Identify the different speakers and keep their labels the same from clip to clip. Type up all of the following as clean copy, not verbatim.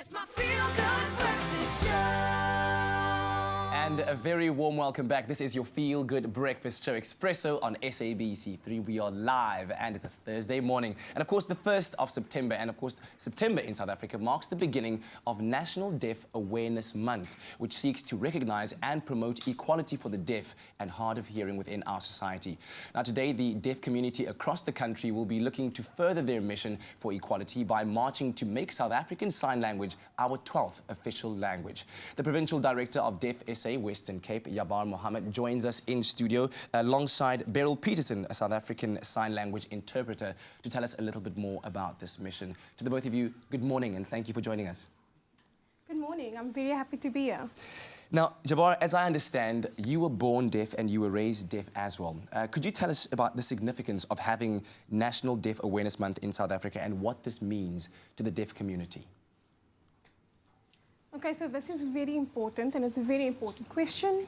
Speaker 1: It's my feel-good breakfast show.
Speaker 2: And a very warm welcome back. This is your feel-good breakfast show, Expresso on SABC3. We are live and it's a Thursday morning. And of course, the 1st of September. And of course, September in South Africa marks the beginning of National Deaf Awareness Month, which seeks to recognize and promote equality for the deaf and hard of hearing within our society. Now, today, the deaf community across the country will be looking to further their mission for equality by marching to make South African Sign Language our 12th official language. The Provincial Director of Deaf SA Western Cape, Jabaar Mohamed, joins us in studio alongside Beryl Petersen, a South African Sign Language interpreter, to tell us a little bit more about this mission. To the both of you, good morning and thank you for joining us.
Speaker 3: Good morning. I'm very happy to be here.
Speaker 2: Now, Jabaar, as I understand, you were born deaf and you were raised deaf as well. Could you tell us about the significance of having National Deaf Awareness Month in South Africa and what this means to the deaf community?
Speaker 3: Okay, so this is very important and it's a very important question.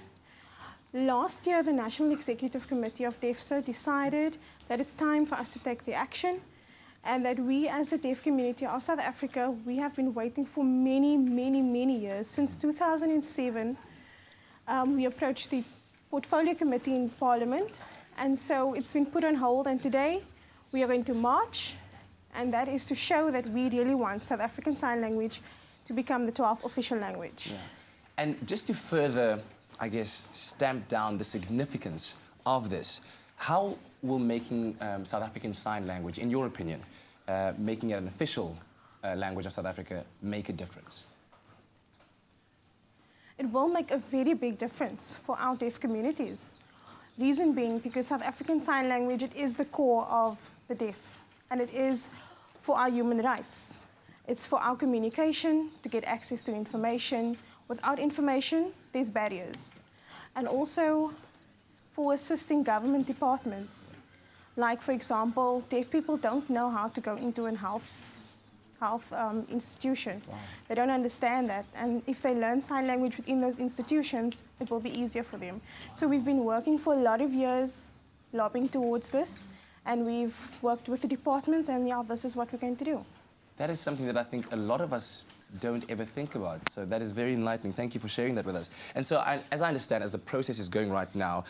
Speaker 3: Last year, the National Executive Committee of DEFSA decided that it's time for us to take the action and that we as the deaf community of South Africa, we have been waiting for many years. Since 2007, we approached the Portfolio Committee in Parliament, and so it's been put on hold, and today we are going to march, and that is to show that we really want South African Sign Language to become the 12th official language.
Speaker 2: Yeah. And just to further, I guess, stamp down the significance of this, how will making South African Sign Language, in your opinion, making it an official language of South Africa, make a difference?
Speaker 3: It will make a very big difference for our deaf communities. Reason being, because South African Sign Language, it is the core of the deaf, and it is for our human rights. It's for our communication, to get access to information. Without information, there's barriers. And also for assisting government departments. Like, for example, deaf people don't know how to go into a health institution. Wow. They don't understand that. And if they learn sign language within those institutions, it will be easier for them. So we've been working for a lot of years, lobbying towards this, and we've worked with the departments, and yeah, this is what we're going to do.
Speaker 2: That is something that I think a lot of us don't ever think about. So that is very enlightening. Thank you for sharing that with us. And so, as I understand, as the process is going right now,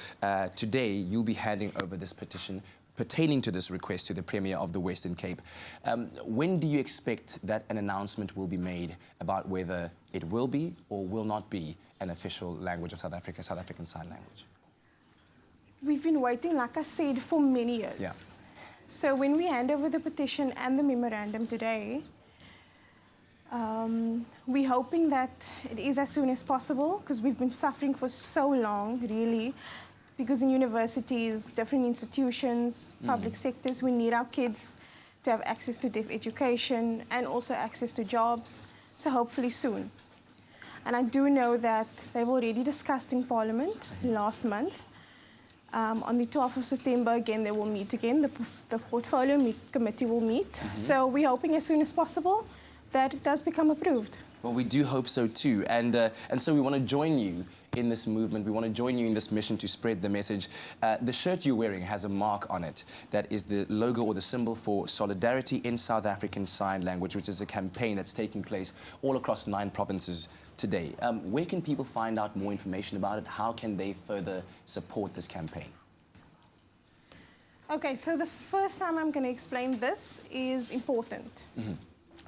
Speaker 2: today you'll be handing over this petition pertaining to this request to the Premier of the Western Cape. When do you expect that an announcement will be made about whether it will be or will not be an official language of South Africa, South African Sign Language?
Speaker 3: We've been waiting, like I said, for many years.
Speaker 2: Yeah.
Speaker 3: So when we hand over the petition and the memorandum today, we're hoping that it is as soon as possible, because we've been suffering for so long, really, because in universities, different institutions, public sectors, we need our kids to have access to deaf education and also access to jobs, so hopefully soon. And I do know that they've already discussed in Parliament last month. On the 12th of September, again, they will meet again. The Portfolio Committee will meet. So we're hoping as soon as possible that it does become approved.
Speaker 2: Well, we do hope so too. And so we want to join you in this movement. We want to join you in this mission to spread the message. The shirt you're wearing has a mark on it that is the logo or the symbol for Solidarity in South African Sign Language, which is a campaign that's taking place all across 9 provinces today. Where can people find out more information about it? How can they further support this campaign?
Speaker 3: Okay, so the first time I'm going to explain this is important.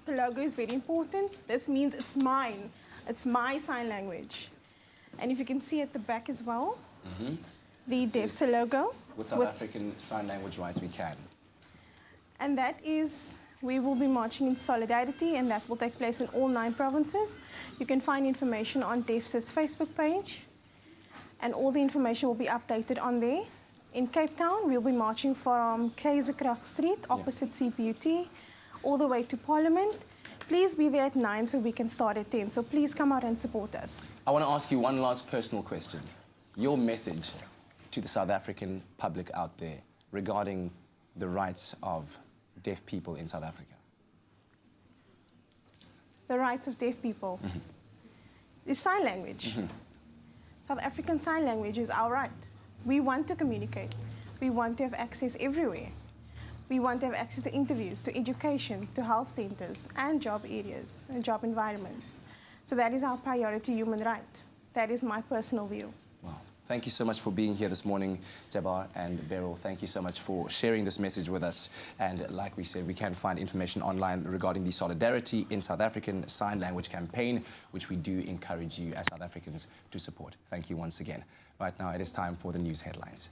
Speaker 3: The logo is very important. This means it's mine. It's my sign language. And if you can see at the back as well, the DEFSA logo.
Speaker 2: With South African Sign Language rights, we can.
Speaker 3: And that is, we will be marching in solidarity, and that will take place in all 9 provinces. You can find information on DEFSA's Facebook page, and all the information will be updated on there. In Cape Town, we'll be marching from Keizersgracht Street, opposite CPUT, all the way to Parliament. Please be there at 9 so we can start at 10. So please come out and support us.
Speaker 2: I want to ask you one last personal question. Your message to the South African public out there regarding the rights of deaf people in South Africa.
Speaker 3: The rights of deaf people. Is sign language. South African Sign Language is our right. We want to communicate. We want to have access everywhere. We want to have access to interviews, to education, to health centres and job areas and job environments. So that is our priority human right. That is my personal view.
Speaker 2: Wow. Thank you so much for being here this morning, Jabaar and Beryl. Thank you so much for sharing this message with us. And like we said, we can find information online regarding the Solidarity in South African Sign Language campaign, which we do encourage you as South Africans to support. Thank you once again. Right now, it is time for the news headlines.